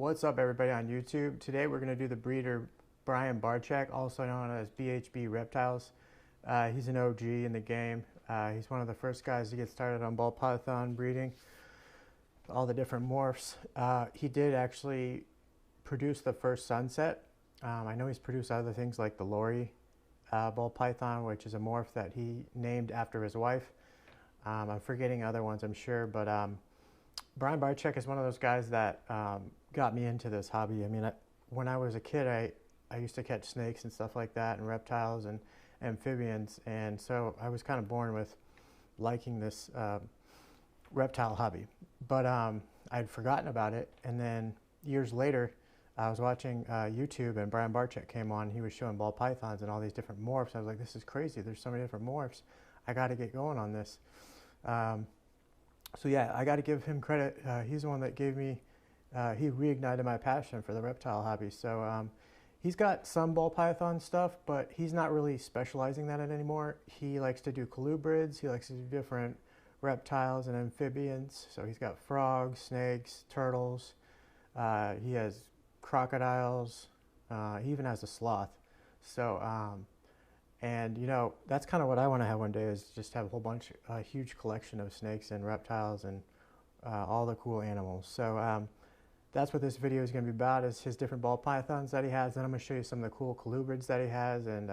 What's up, everybody on YouTube? Today we're going to do the breeder Barczyk, also known as BHB Reptiles. He's an OG in the game. He's one of the first guys to get started on ball python breeding, all the different morphs. He did actually produce the first sunset. I know he's produced other things like the Lori ball python, which is a morph that he named after his wife. I'm forgetting other ones, I'm sure, but Barczyk is one of those guys that got me into this hobby. I mean, when I was a kid, I used to catch snakes and stuff like that, and reptiles and amphibians, and so I was kind of born with liking this reptile hobby. But I'd forgotten about it, and then years later, I was watching YouTube, and Barczyk came on. He was showing ball pythons and all these different morphs. I was like, this is crazy. There's so many different morphs. I got to get going on this. So yeah, I got to give him credit. He's the one that gave me, he reignited my passion for the reptile hobby. So he's got some ball python stuff, but he's not really specializing that in anymore. He likes to do colubrids. He likes to do different reptiles and amphibians. So he's got frogs, snakes, turtles. He has crocodiles. He even has a sloth. So, and you know, that's kind of what I want to have one day, is just have a whole bunch, a huge collection of snakes and reptiles and all the cool animals. So that's what this video is going to be about, is his different ball pythons that he has. Then I'm going to show you some of the cool colubrids that he has, and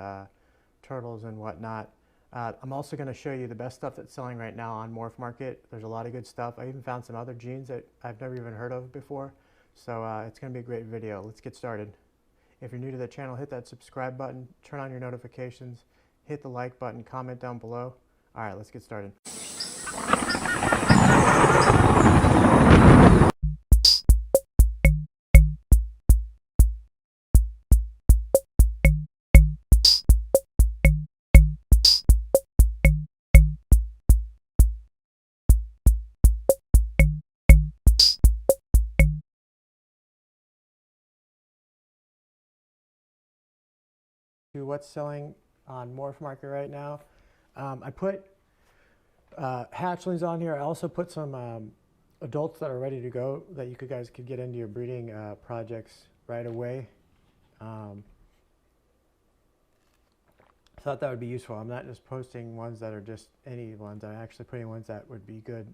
turtles and whatnot. I'm also going to show you the best stuff that's selling right now on MorphMarket. There's a lot of good stuff. I even found some other genes that I've never even heard of before. So it's going to be a great video. Let's get started. If you're new to the channel, hit that subscribe button, turn on your notifications, hit the like button, comment down below. All right, let's get started. What's selling on MorphMarket right now. I put hatchlings on here. I also put some adults that are ready to go that you guys could get into your breeding projects right away. Thought that would be useful. I'm not just posting ones that are just any ones. I'm actually putting ones that would be good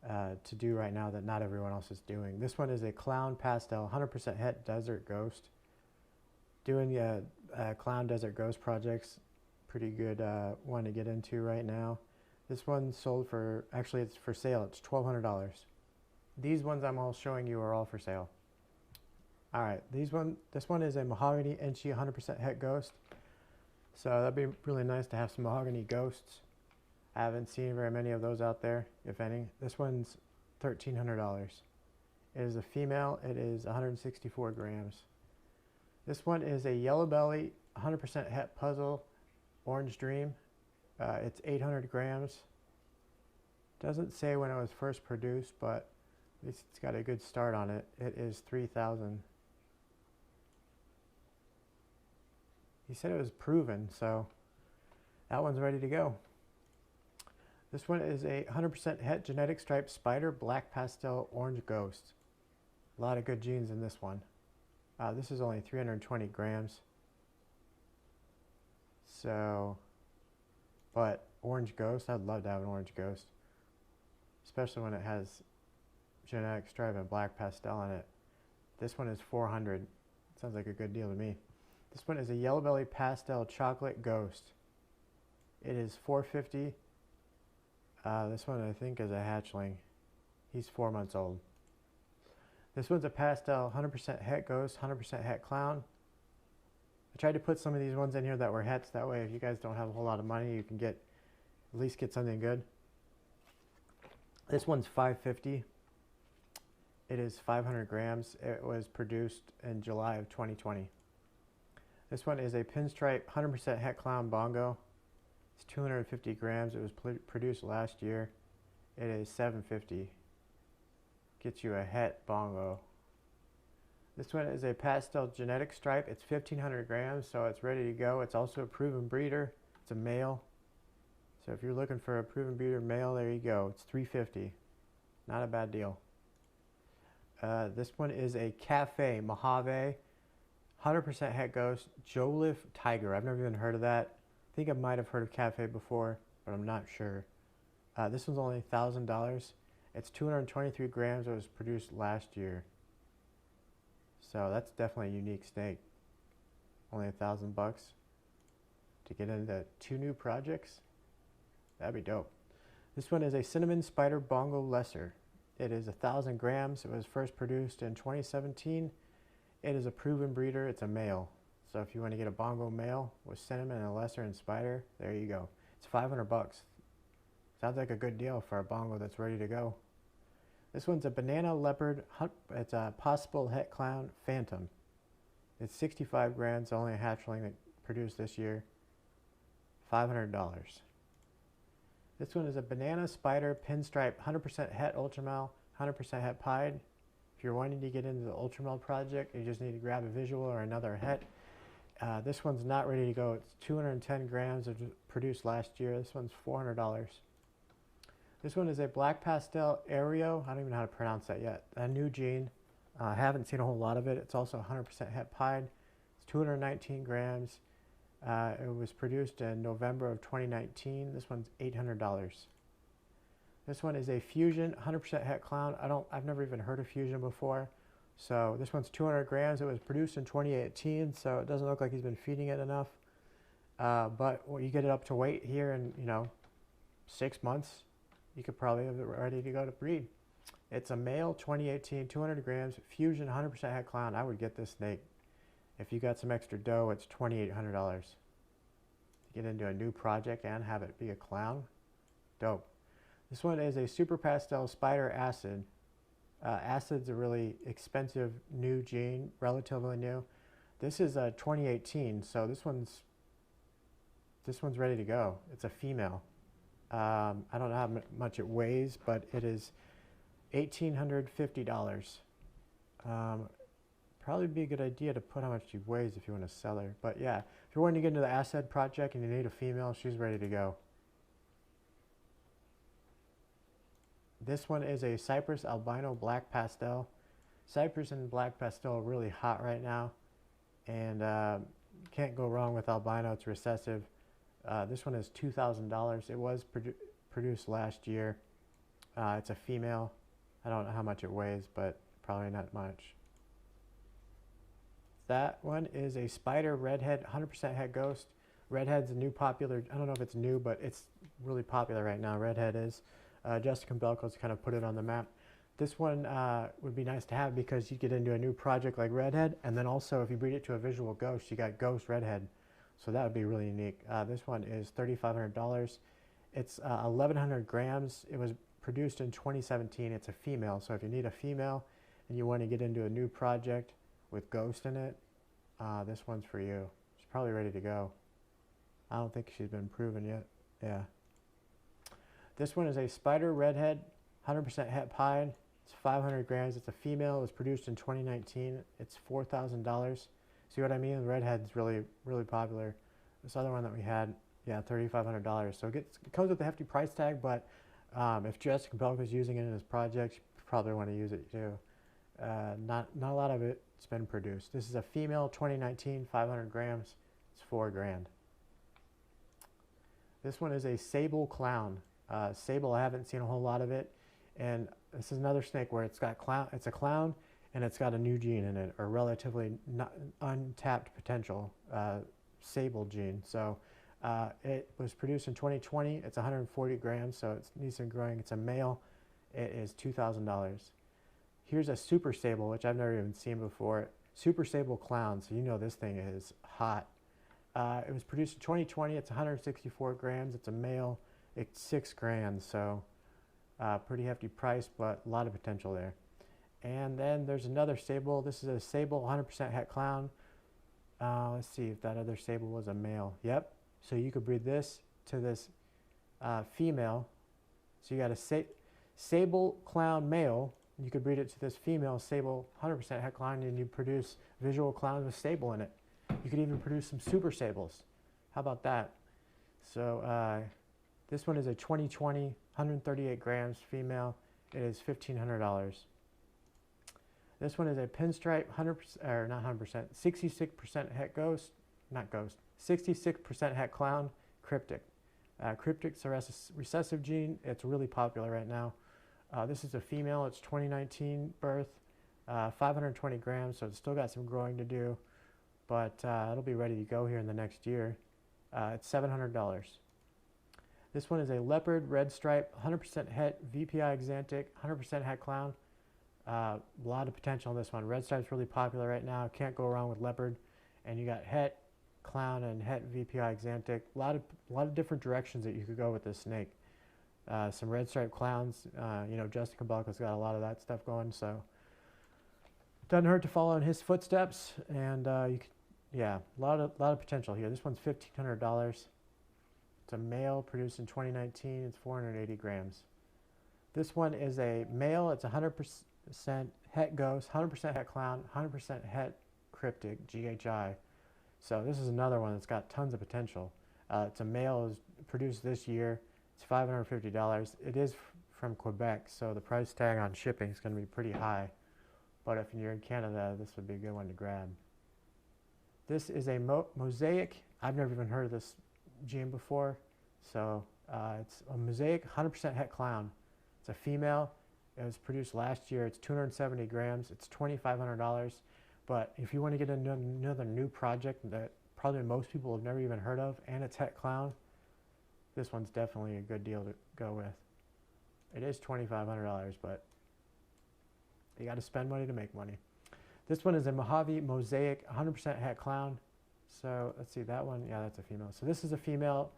to do right now that not everyone else is doing. This one is a clown pastel, 100% het desert ghost. Doing the clown desert ghost projects, pretty good one to get into right now. This one sold for, actually it's for sale, it's $1,200. These ones I'm all showing you are all for sale. All right, this one is a mahogany inchy 100% het ghost. So that'd be really nice to have some mahogany ghosts. I haven't seen very many of those out there, if any. This one's $1,300. It is a female, it is 164 grams. This one is a yellow belly, 100% het puzzle, orange dream. It's 800 grams. Doesn't say when it was first produced, but at least it's got a good start on it. It is 3,000. He said it was proven, so that one's ready to go. This one is a 100% het genetic striped spider, black pastel, orange ghost. A lot of good genes in this one. This is only 320 grams. So, but orange ghost, I'd love to have an orange ghost. Especially when it has genetic stripe and black pastel in it. This one is 400. Sounds like a good deal to me. This one is a yellow belly pastel chocolate ghost. It is 450. This one I think is a hatchling. He's 4 months old. This one's a pastel 100% het ghost, 100% het clown. I tried to put some of these ones in here that were hets. That way if you guys don't have a whole lot of money, you can at least get something good. This one's 550. It is 500 grams. It was produced in July of 2020. This one is a pinstripe 100% het clown bongo. It's 250 grams. It was produced last year. It is 750. Get you a het bongo. This one is a pastel genetic stripe. It's 1,500 grams, so it's ready to go. It's also a proven breeder. It's a male. So if you're looking for a proven breeder male, there you go. It's 350. Not a bad deal. This one is a Cafe Mojave, 100% Het Ghost, Joliffe Tiger. I've never even heard of that. I think I might have heard of Cafe before, but I'm not sure. This one's only $1,000. It's 223 grams. It was produced last year. So that's definitely a unique snake. Only $1,000 to get into 2 new projects. That'd be dope. This one is a Cinnamon Spider Bongo Lesser. It is 1,000 grams. It was first produced in 2017. It is a proven breeder. It's a male. So if you want to get a bongo male with cinnamon and a lesser and spider, there you go. It's $500. Sounds like a good deal for a bongo that's ready to go. This one's a banana leopard. It's a possible het clown phantom. It's 65 grams, only a hatchling that produced this year. $500. This one is a banana spider pinstripe, 100% het ultramel, 100% het pied. If you're wanting to get into the ultramel project, you just need to grab a visual or another het. This one's not ready to go. It's 210 grams. It was produced last year. This one's $400. This one is a black pastel Aereo. I don't even know how to pronounce that yet. A new gene. I haven't seen a whole lot of it. It's also 100% het pied. It's 219 grams. It was produced in November of 2019. This one's $800. This one is a Fusion 100% het clown. I've never even heard of Fusion before. So this one's 200 grams. It was produced in 2018, so it doesn't look like he's been feeding it enough. But when you get it up to weight here in 6 months, you could probably have it ready to go to breed. It's a male 2018, 200 grams, Fusion 100% het clown. I would get this snake. If you got some extra dough, it's $2,800. To get into a new project and have it be a clown, dope. This one is a Super Pastel Spider Acid. Acid's a really expensive new gene, relatively new. This is a 2018, so this one's ready to go. It's a female. I don't know how much it weighs, but it is $1,850. Probably be a good idea to put how much she weighs if you want to sell her. But yeah, if you're wanting to get into the Acid project and you need a female, she's ready to go. This one is a Cypress Albino Black Pastel. Cypress and Black Pastel are really hot right now. And can't go wrong with albino. It's recessive. This one is $2,000. It was produced last year. It's a female. I don't know how much it weighs, but probably not much. That one is a Spider Redhead, 100% het ghost. Redhead's a new popular, I don't know if it's new, but it's really popular right now. Redhead is. Justin Belko's kind of put it on the map. This one would be nice to have because you get into a new project like Redhead, and then also if you breed it to a visual ghost, you got Ghost Redhead. So that would be really unique. This one is $3,500. It's 1,100 grams. It was produced in 2017. It's a female, so if you need a female and you want to get into a new project with Ghost in it, this one's for you. She's probably ready to go. I don't think she's been proven yet. Yeah. This one is a Spider Redhead, 100% het pied. It's 500 grams. It's a female. It was produced in 2019. It's $4,000. See what I mean? The Redhead's really, really popular. This other one that we had, yeah, $3,500. So it comes with a hefty price tag, but if Justin Belko is using it in his projects, you probably want to use it too. Not a lot of it's been produced. This is a female, 2019, 500 grams. It's $4,000. This one is a Sable Clown. Sable, I haven't seen a whole lot of it, and this is another snake where it's got clown. It's a clown, and it's got a new gene in it, or relatively untapped potential Sable gene. So it was produced in 2020. It's 140 grams, so it needs some growing. It's a male. It is $2,000. Here's a Super Sable, which I've never even seen before. Super Sable Clown. So you know this thing is hot. It was produced in 2020. It's 164 grams. It's a male. It's $6,000, so pretty hefty price, but a lot of potential there. And then there's another Sable. This is a Sable 100% het clown. Let's see if that other Sable was a male. Yep. So you could breed this to this female. So you got a Sable Clown male. You could breed it to this female Sable 100% het clown, and you produce visual clowns with Sable in it. You could even produce some Super Sables. How about that? So this one is a 2020, 138 grams female. It is $1,500. This one is a pinstripe 100%, or not 100%, 66% het ghost, not ghost, 66% het clown, cryptic. Cryptic's a recessive gene. It's really popular right now. This is a female. It's 2019 birth, 520 grams, so it's still got some growing to do, but it'll be ready to go here in the next year. It's $700. This one is a leopard red stripe, 100% het, VPI exantic, 100% het clown. A lot of potential on this one. Red stripe's really popular right now. Can't go wrong with leopard. And you got het, clown, and het VPI exantic. A lot of different directions that you could go with this snake. Some red stripe clowns. You know, Justin Kabelka's got a lot of that stuff going, so doesn't hurt to follow in his footsteps. And you could, yeah, a lot of potential here. This one's $1,500. It's a male, produced in 2019. It's 480 grams. This one is a male. It's 100% het ghost, 100% het clown, 100% het cryptic, GHI. So this is another one that's got tons of potential. It's a male, is produced this year. It's $550. It is from Quebec, so the price tag on shipping is going to be pretty high. But if you're in Canada, this would be a good one to grab. This is a mosaic. I've never even heard of this gene before. So it's a mosaic 100% het clown. It's a female. It was produced last year. It's 270 grams. It's $2,500. But if you want to get another new project that probably most people have never even heard of, and it's het clown, this one's definitely a good deal to go with. It is $2,500, but you got to spend money to make money. This one is a Mojave Mosaic 100% het clown. So let's see, that one, yeah, that's a female. So this is a female,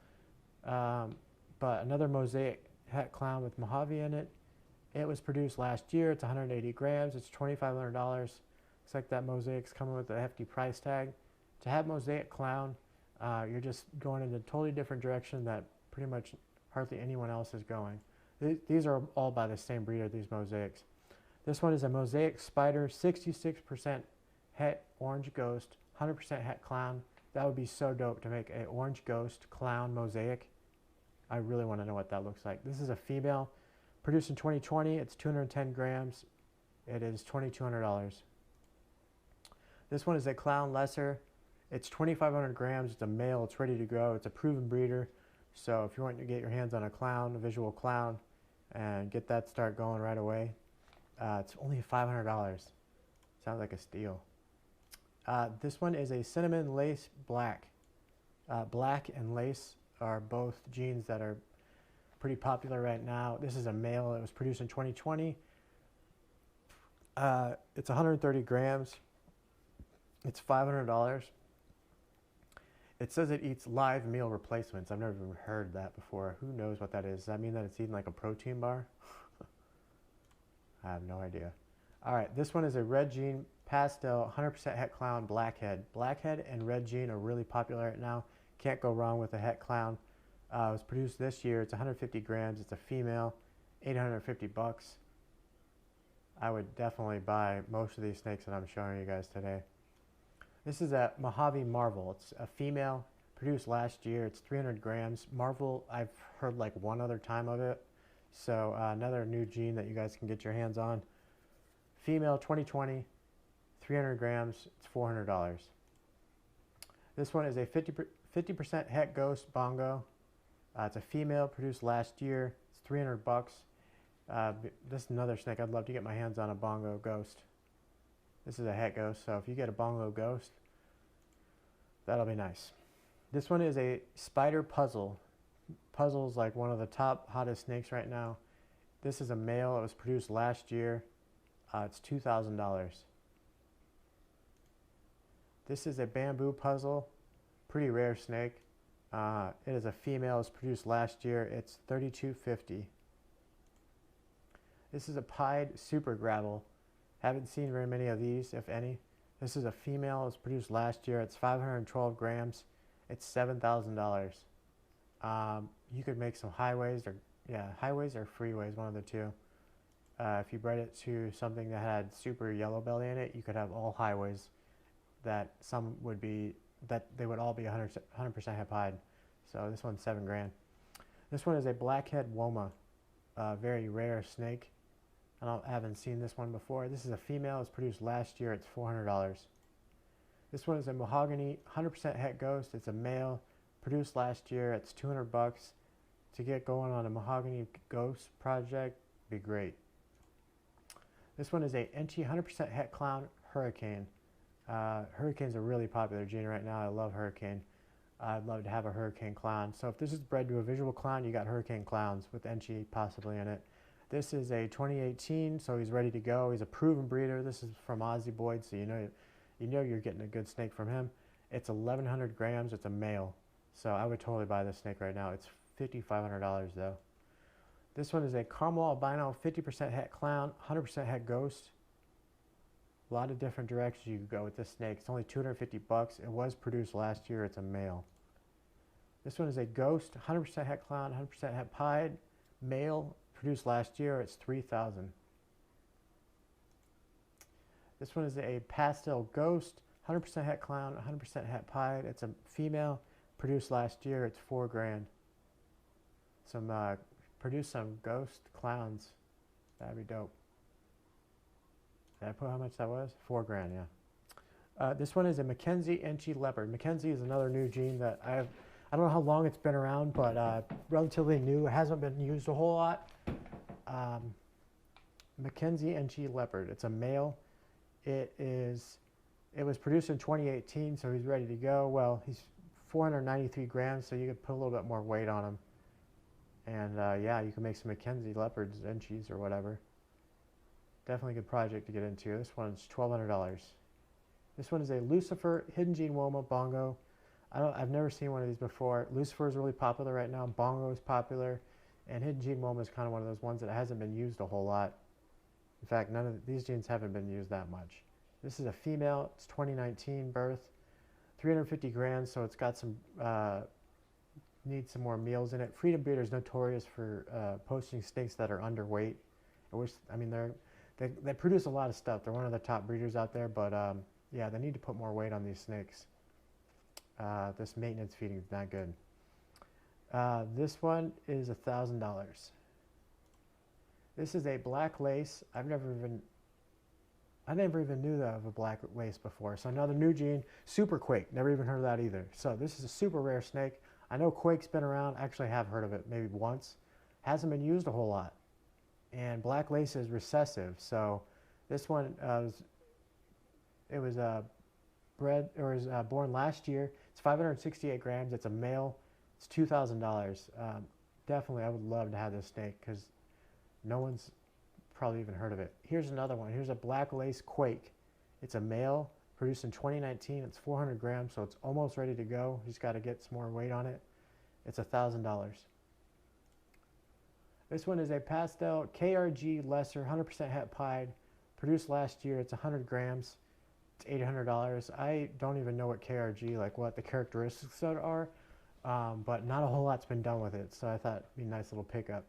but another Mosaic het clown with Mojave in it. It was produced last year. It's 180 grams. It's $2,500. Looks like that Mosaic's coming with a hefty price tag. To have Mosaic clown, you're just going in a totally different direction that pretty much hardly anyone else is going. These are all by the same breeder, these Mosaics. This one is a Mosaic Spider, 66% het orange ghost, 100% het clown. That would be so dope to make an orange ghost clown Mosaic. I really want to know what that looks like. This is a female, produced in 2020. It's 210 grams. It is $2,200. This one is a clown lesser. It's 2,500 grams. It's a male. It's ready to go. It's a proven breeder. So if you want to get your hands on a clown, a visual clown, and get that start going right away, it's only $500. Sounds like a steal. This one is a cinnamon lace black. Black and lace are both genes that are pretty popular right now. This is a male. It was produced in 2020. It's 130 grams. It's $500. It says it eats live meal replacements. I've never even heard that before. Who knows what that is? Does that mean that it's eating like a protein bar? I have no idea. All right, this one is a red gene pastel 100% het clown blackhead. Blackhead and red gene are really popular right now. Can't go wrong with a het clown. It was produced this year. It's 150 grams. It's a female, $850. I would definitely buy most of these snakes that I'm showing you guys today. This is a Mojave Marvel. It's a female, produced last year. It's 300 grams. Marvel, I've heard like one other time of it. So another new gene that you guys can get your hands on. Female, 2020, 300 grams. It's $400. This one is a 50% het ghost bongo. It's a female, produced last year. It's $300. This is another snake. I'd love to get my hands on a bongo ghost. This is a het ghost, so if you get a bongo ghost, that'll be nice. This one is a spider puzzle. Puzzle's like one of the top hottest snakes right now. This is a male. It was produced last year. It's $2,000. This is a bamboo puzzle. Pretty rare snake. It is a female. It was produced last year. It's $3,250. This is a pied super gravel. Haven't seen very many of these, if any. This is a female. It was produced last year. It's 512 grams. It's $7,000. You could make some highways or freeways, one of the two. If you bred it to something that had super yellow belly in it, you could have all highways that they would all be 100% het pied. So this one's $7 grand. This one is a blackhead woma, very rare snake. I haven't seen this one before. This is a female. It's produced last year. It's $400. This one is a mahogany 100% het ghost. It's a male, produced last year. It's $200. To get going on a mahogany ghost project, be great. This one is a Enchi 100% het clown hurricane. Hurricane's a really popular gene right now. I love hurricane. I'd love to have a hurricane clown. So if this is bred to a visual clown, you got hurricane clowns with Enchi possibly in it. This is a 2018, so he's ready to go. He's a proven breeder. This is from Aussie Boyd, so you know you're getting a good snake from him. It's 1,100 grams. It's a male, so I would totally buy this snake right now. It's $5,500 though. This one is a caramel albino 50% het clown, 100% het ghost. A lot of different directions you could go with this snake. It's only $250. It was produced last year. It's a male. This one is a ghost, 100% het clown, 100% het pied, male, produced last year. It's $3,000. This one is a pastel ghost, 100% het clown, 100% het pied. It's a female, produced last year. It's $4,000. Produce some ghost clowns. That'd be dope. Did I put how much that was? $4,000, yeah. This one is a Mackenzie Enchi leopard. Mackenzie is another new gene that I don't know how long it's been around, but relatively new. It hasn't been used a whole lot. Mackenzie Enchi leopard. It's a male. It was produced in 2018, so he's ready to go. Well, he's 493 grams, so you could put a little bit more weight on him. And yeah, you can make some Mackenzie leopards, Enchis, or whatever. Definitely a good project to get into. This one's $1,200. This one is a Lucifer Hidden Gene Woma Bongo. I've never seen one of these before. Lucifer is really popular right now. Bongo is popular. And Hidden Gene Woma is kind of one of those ones that hasn't been used a whole lot. In fact, none of these genes haven't been used that much. This is a female. It's 2019 birth. 350 grams, so it's got some, needs some more meals in it. Freedom Breeder is notorious for posting snakes that are underweight. They produce a lot of stuff. They're one of the top breeders out there, but yeah, they need to put more weight on these snakes. This maintenance feeding is not good. This one is $1,000. This is a black lace. I never even knew of a black lace before. So another new gene, Super Quake. Never even heard of that either. So this is a super rare snake. I know Quake's been around. Actually, have heard of it maybe once. Hasn't been used a whole lot. And black lace is recessive, so this one was born last year. It's 568 grams. It's a male. It's $2,000. Definitely, I would love to have this snake because no one's probably even heard of it. Here's another one. Here's a black lace Quake. It's a male, produced in 2019. It's 400 grams, so it's almost ready to go. He's got to get some more weight on it. It's $1,000. This one is a pastel KRG lesser 100% het pied, produced last year. It's 100 grams. It's $800. I don't even know what KRG, like what the characteristics are, but not a whole lot's been done with it, so I thought it'd be a nice little pickup.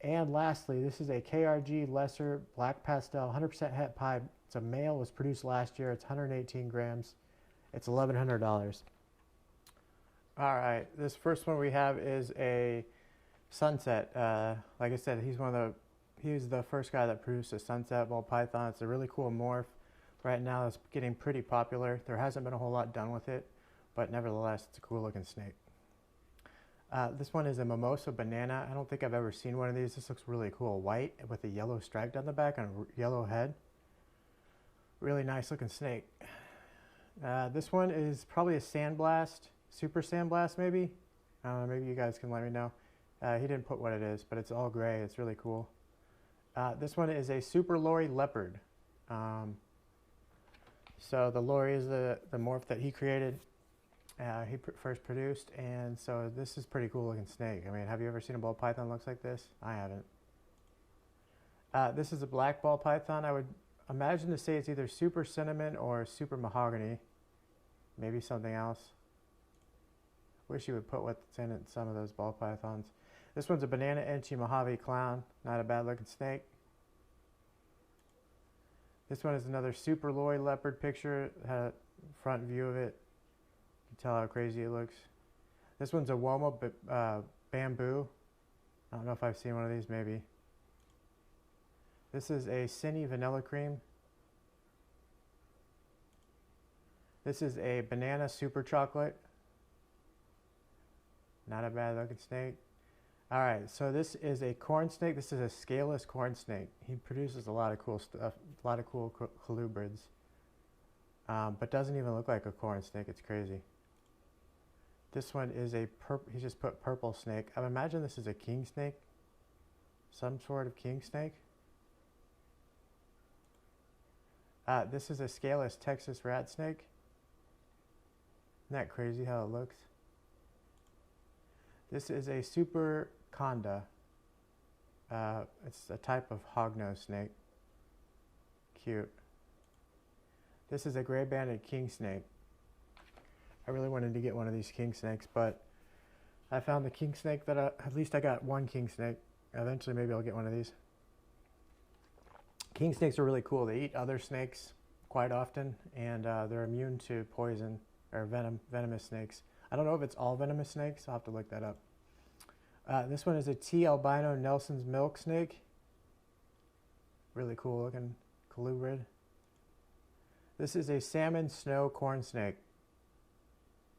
And lastly, this is a KRG lesser black pastel 100% het pied. It's a male. Was produced last year. It's 118 grams. It's $1,100. All right, this first one we have is a Sunset. Like I said, he's the first guy that produced a Sunset BallPython. It's a really cool morph. Right now it's getting pretty popular. There hasn't been a whole lot done with it, but nevertheless, it's a cool looking snake. This one is a Mimosa Banana. I don't think I've ever seen one of these. This looks really cool. White with a yellow stripe down the back and a yellow head. Really nice looking snake. This one is probably a Sandblast, Super Sandblast maybe. I don't know, maybe you guys can let me know. He didn't put what it is, but it's all gray. It's really cool. This one is a Super Lori Leopard. So the Lori is the morph that he created. He first produced, and so this is pretty cool looking snake. I mean, have you ever seen a ball python looks like this? I haven't. This is a black ball python. I would imagine to say it's either Super Cinnamon or Super Mahogany. Maybe something else. Wish you would put what's in it, some of those ball pythons. This one's a Banana Enchi Mojave Clown. Not a bad looking snake. This one is another Super Lori Leopard picture. Had a front view of it. You can tell how crazy it looks. This one's a Woma Bamboo. I don't know if I've seen one of these, maybe. This is a Cinny Vanilla Cream. This is a Banana Super Chocolate. Not a bad looking snake. Alright, so this is a corn snake. This is a scaleless corn snake. He produces a lot of cool stuff, a lot of cool colubrids. But doesn't even look like a corn snake. It's crazy. This one is a he just put purple snake. I imagine this is a king snake. Some sort of king snake. This is a scaleless Texas rat snake. Isn't that crazy how it looks? This is a super conda. It's a type of hognose snake. Cute. This is a gray banded king snake. I really wanted to get one of these king snakes, but I found the king snake that at least I got one king snake. Eventually maybe I'll get one of these. King snakes are really cool. They eat other snakes quite often, and they're immune to poison or venomous snakes. I don't know if it's all venomous snakes. I'll have to look that up. This one is a T albino Nelson's milk snake. Really cool looking colubrid. This is a salmon snow corn snake.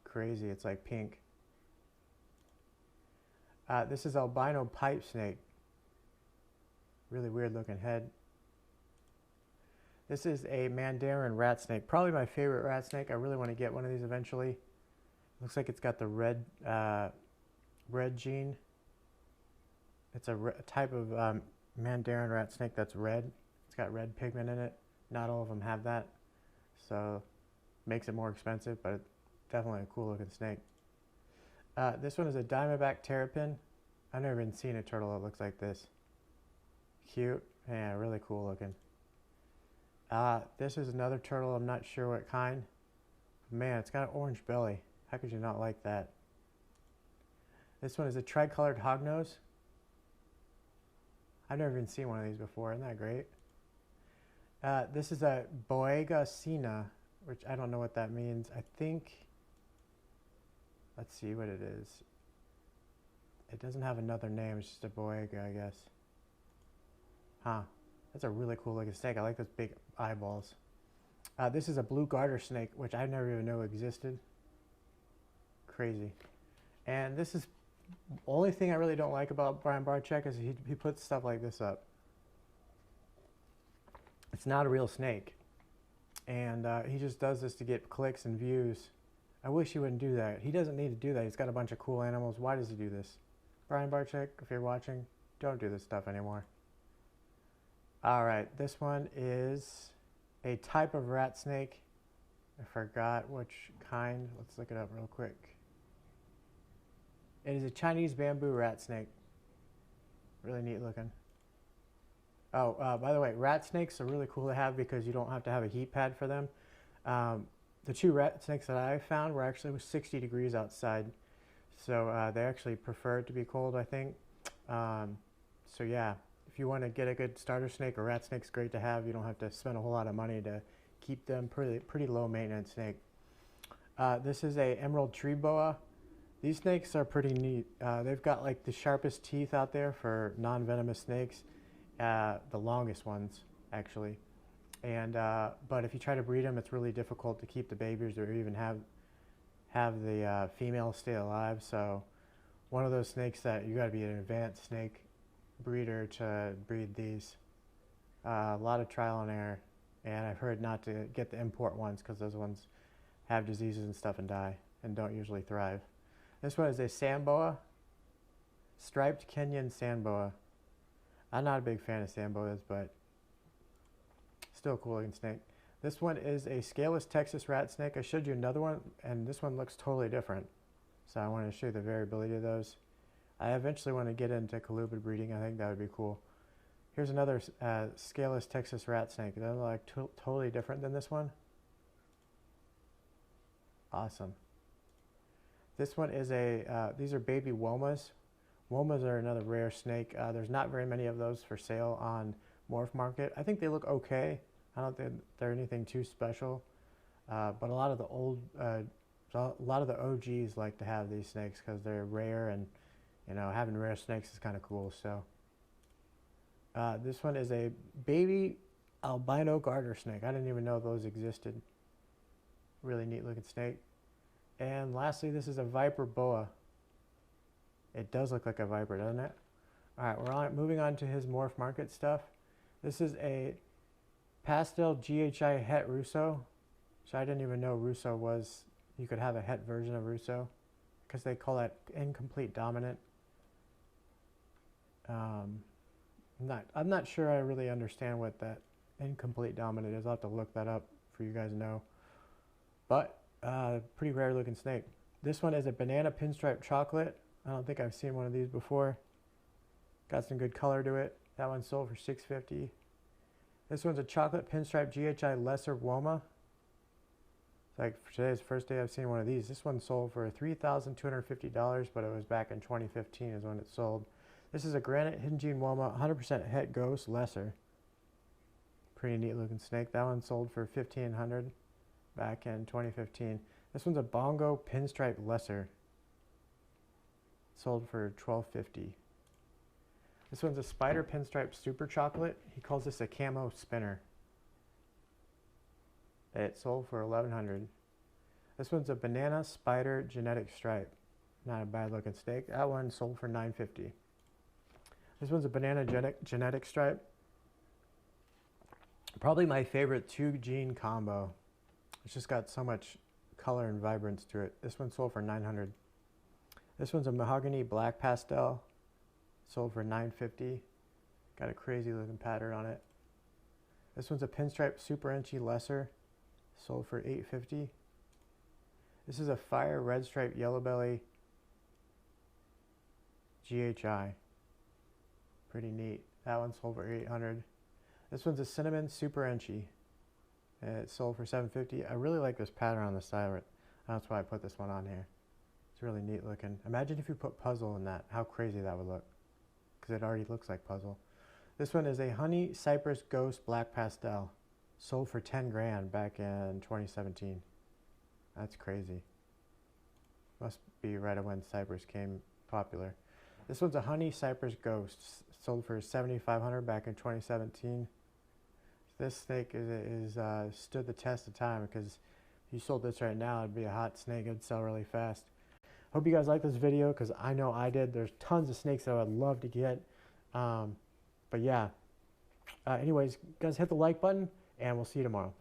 Crazy, it's like pink. This is albino pipe snake. Really weird looking head. This is a Mandarin rat snake. Probably my favorite rat snake. I really want to get one of these eventually. Looks like it's got the red gene. It's a type of Mandarin rat snake that's red. It's got red pigment in it. Not all of them have that, so makes it more expensive, but it's definitely a cool looking snake. This one is a Diamondback terrapin. I've never even seen a turtle that looks like this. Cute. Yeah, really cool looking. This is another turtle. I'm not sure what kind. Man, it's got an orange belly. How could you not like that? This one is a tricolored hognose. I've never even seen one of these before. Isn't that great? This is a Boega Sina, which I don't know what that means. I think, let's see what it is. It doesn't have another name. It's just a Boega, I guess. Huh. That's a really cool looking snake. I like those big eyeballs. This is a blue garter snake, which I never even knew existed. Crazy. And this is the only thing I really don't like about Brian Barczyk is he puts stuff like this up. It's not a real snake. And he just does this to get clicks and views. I wish he wouldn't do that. He doesn't need to do that. He's got a bunch of cool animals. Why does he do this? Brian Barczyk, if you're watching, don't do this stuff anymore. Alright, this one is a type of rat snake. I forgot which kind. Let's look it up real quick. It is a Chinese bamboo rat snake. Really neat looking. Oh, by the way, rat snakes are really cool to have because you don't have to have a heat pad for them. The two rat snakes that I found were actually 60 degrees outside. So they actually prefer it to be cold, I think. So yeah. If you want to get a good starter snake, a rat snake's great to have. You don't have to spend a whole lot of money to keep them. Pretty low maintenance snake. This is a emerald tree boa. These snakes are pretty neat. They've got like the sharpest teeth out there for non-venomous snakes. The longest ones actually. And but if you try to breed them, it's really difficult to keep the babies or even have the female stay alive. So one of those snakes that you got to be an advanced snake breeder to breed these. A lot of trial and error, and I've heard not to get the import ones because those ones have diseases and stuff and die and don't usually thrive. This one is a sand boa, striped Kenyan sand boa. I'm not a big fan of sand boas, but still a cool looking snake. This one is a scaleless Texas rat snake. I showed you another one, and this one looks totally different. So I wanted to show you the variability of those. I eventually want to get into colubrid breeding. I think that would be cool. Here's another scaleless Texas rat snake. They're like totally different than this one. Awesome. This one is a, these are baby womas. Womas are another rare snake. There's not very many of those for sale on MorphMarket. I think they look okay. I don't think they're anything too special. But a lot of the OGs like to have these snakes because they're rare, and you know, having rare snakes is kind of cool. So This one is a baby albino garter snake. I didn't even know those existed. Really neat looking snake. And lastly, this is a viper boa. It does look like a viper, doesn't it? All right, moving on to his MorphMarket stuff. This is a pastel GHI het Russo. So I didn't even know Russo was, you could have a het version of Russo, because they call that incomplete dominant. I'm not sure I really understand what that incomplete dominant is. I'll have to look that up for you guys to know. But pretty rare looking snake. This one is a banana pinstripe chocolate. I don't think I've seen one of these before. Got some good color to it. That one sold for $6.50. This one's a chocolate pinstripe GHI lesser Woma. It's like for today's the first day I've seen one of these. This one sold for $3,250, but it was back in 2015 is when it sold. This is a granite hinging Woma, 100% het ghost lesser. Pretty neat looking snake. That one sold for $1,500 back in 2015. This one's a bongo pinstripe lesser. Sold for $12.50. This one's a spider pinstripe super chocolate. He calls this a camo spinner. It sold for $1,100. This one's a banana spider genetic stripe. Not a bad looking snake. That one sold for $9.50. This one's a banana genetic stripe. Probably my favorite 2-gene combo. It's just got so much color and vibrance to it. This one sold for $900. This one's a mahogany black pastel. Sold for $9.50. Got a crazy looking pattern on it. This one's a pinstripe super inchy lesser. Sold for $8.50. This is a fire red stripe yellow belly GHI. Pretty neat. That one sold for $800. This one's a cinnamon super inchy. And it sold for $7.50. I really like this pattern on the side of it. That's why I put this one on here. It's really neat looking. Imagine if you put puzzle in that. How crazy that would look. Because it already looks like puzzle. This one is a honey cypress ghost black pastel. Sold for 10 grand back in 2017. That's crazy. Must be right when cypress came popular. This one's a honey cypress ghost. Sold for $7,500 back in 2017. This snake is stood the test of time, because if you sold this right now, it'd be a hot snake. It'd sell really fast. Hope you guys like this video, because I know I did. There's tons of snakes that I'd love to get. But yeah. Anyways, guys, hit the like button, and we'll see you tomorrow.